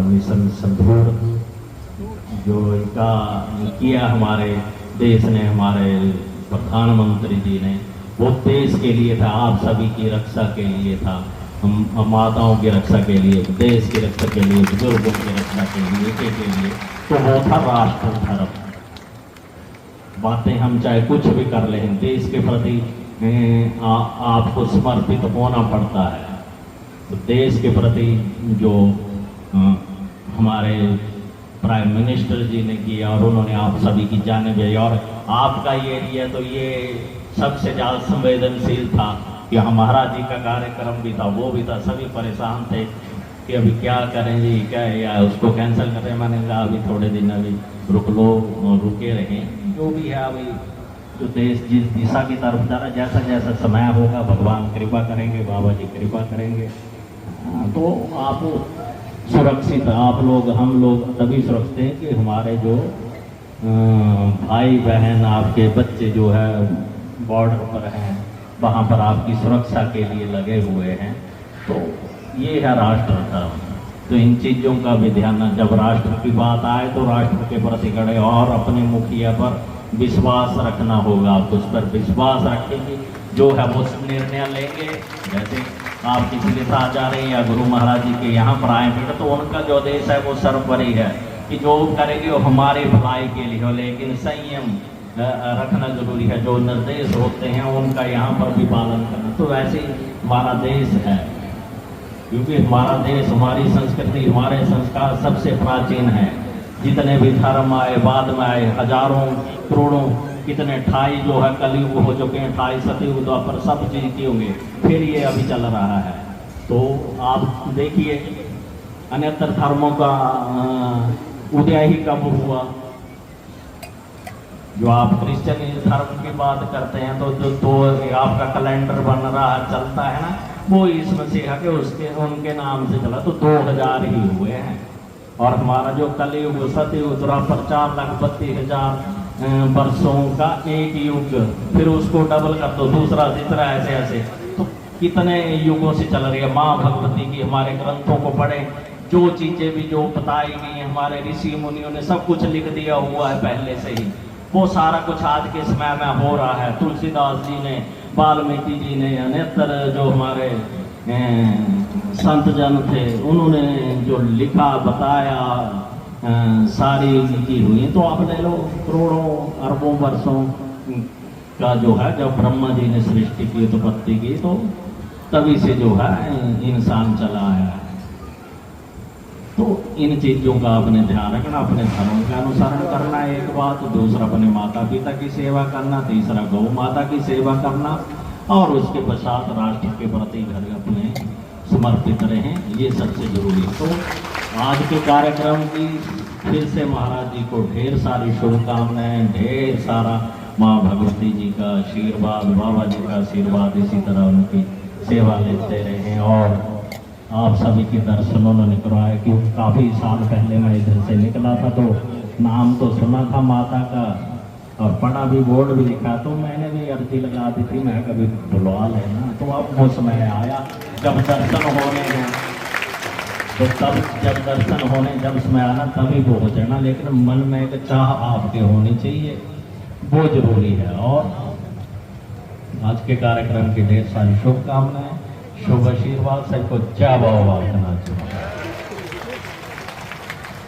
Mission संदूर जो इनका किया हमारे देश ने, हमारे प्रधानमंत्री जी ने, वो देश के लिए था, आप सभी की रक्षा के लिए था, हम माताओं की रक्षा के लिए, देश की रक्षा के लिए, बुजुर्गों की रक्षा के लिए तो वो था राष्ट्र धर्म। बातें हम चाहे कुछ भी कर लें, देश के प्रति आपको समर्पित होना पड़ता है। तो देश के प्रति जो हमारे प्राइम मिनिस्टर जी ने किया और उन्होंने आप सभी की जाने भी, और आपका ये एरिया तो ये सबसे ज़्यादा संवेदनशील था कि हमारा जी का कार्यक्रम भी था, वो भी था, सभी परेशान थे कि अभी क्या करें जी, क्या या उसको कैंसिल करें। मैंने कहा अभी थोड़े दिन अभी रुक लो, रुके रहें, जो भी है अभी जो देश जिस दिशा की तरफ जा रहा है, जैसा जैसा समय होगा भगवान कृपा करेंगे, बाबा जी कृपा करेंगे। तो आप सुरक्षित, आप लोग, हम लोग तभी सुरक्षित हैं कि हमारे जो भाई बहन, आपके बच्चे जो है बॉर्डर पर हैं, वहाँ पर आपकी सुरक्षा के लिए लगे हुए हैं। तो ये है राष्ट्र धर्म। तो इन चीज़ों का भी ध्यान, जब राष्ट्र की बात आए तो राष्ट्र के प्रति खड़े और अपने मुखिया पर विश्वास रखना होगा। आप उस पर विश्वास रखेंगे, जो है वो निर्णय लेंगे। जैसे आप किसी के साथ जा रहे हैं या गुरु महाराज जी के यहाँ पर आए बेटा, तो उनका जो आदेश है वो सर्वोपरि है कि जो करेंगे वो हमारे भलाई के लिए हो, लेकिन संयम रखना जरूरी है। जो निर्देश होते हैं उनका यहाँ पर भी पालन करना। तो वैसे ही हमारा देश है, क्योंकि हमारा देश, हमारी संस्कृति, हमारे संस्कार सबसे प्राचीन है। जितने भी धर्म आए, बाद में आए, हजारों करोड़ों कितने 28 जो है कलयुग हो चुके हैं, 28 सतयुग द्वापर सब चीज की होंगे, फिर ये अभी चल रहा है। तो आप देखिए अन्यत्र धर्मों का उदय ही कब हुआ। जो आप क्रिश्चियन धर्म की बात करते हैं तो आपका कैलेंडर बन रहा है, चलता है ना, वो इस मसीहा के उसके उनके नाम से चला, तो 2000 ही हुए हैं। और हमारा जो कलयुग सतयुग द्वापर 4,32,000 वर्षों का एक युग, फिर उसको डबल कर दो, दूसरा तीसरा, ऐसे ऐसे तो कितने युगों से चल रही है। माँ भगवती की हमारे ग्रंथों को पढ़े, जो चीजें भी जो बताई गई हैं, हमारे ऋषि मुनियों ने सब कुछ लिख दिया हुआ है पहले से ही। वो सारा कुछ आज के समय में हो रहा है। तुलसीदास जी ने, वाल्मीकि जी ने, अन्यत्र जो हमारे संत जन थे, उन्होंने जो लिखा बताया, सारी की हुई। तो आप ले लो करोड़ों अरबों वर्षों का जो है, जब ब्रह्मा जी ने सृष्टि की, उत्पत्ति की, तो तभी से जो है इंसान चला है। तो इन चीज़ों का अपने ध्यान रखना, अपने धर्म का अनुसरण करना एक बात, दूसरा अपने माता पिता की सेवा करना, तीसरा गौ माता की सेवा करना, और उसके पश्चात राष्ट्र के प्रति घर अपने समर्पित रहें, ये सबसे जरूरी है। तो आज के कार्यक्रम की फिर से महाराज जी को ढेर सारी शुभकामनाएं, ढेर सारा माँ भगवती जी का आशीर्वाद, बाबा जी का आशीर्वाद, इसी तरह उनकी सेवा लेते रहें। और आप सभी के दर्शन उन्होंने करवाया कि काफ़ी साल पहले मैं इधर से निकला था, तो नाम तो सुना था माता का और पढ़ा भी, बोर्ड भी लिखा, तो मैंने भी अर्जी लगा दी थी, मैं कभी बुलवा लेना। तो अब वो समय आया जब दर्शन होने हैं, तो तब जब दर्शन होने, जब समय आना तभी वो हो जाना। लेकिन मन में एक चाह आपके होनी चाहिए, वो जरूरी है। और आज के कार्यक्रम की ढेर सारी शुभकामनाएं, शुभ आशीर्वाद, सबको जय बाबा कहना चाहिए।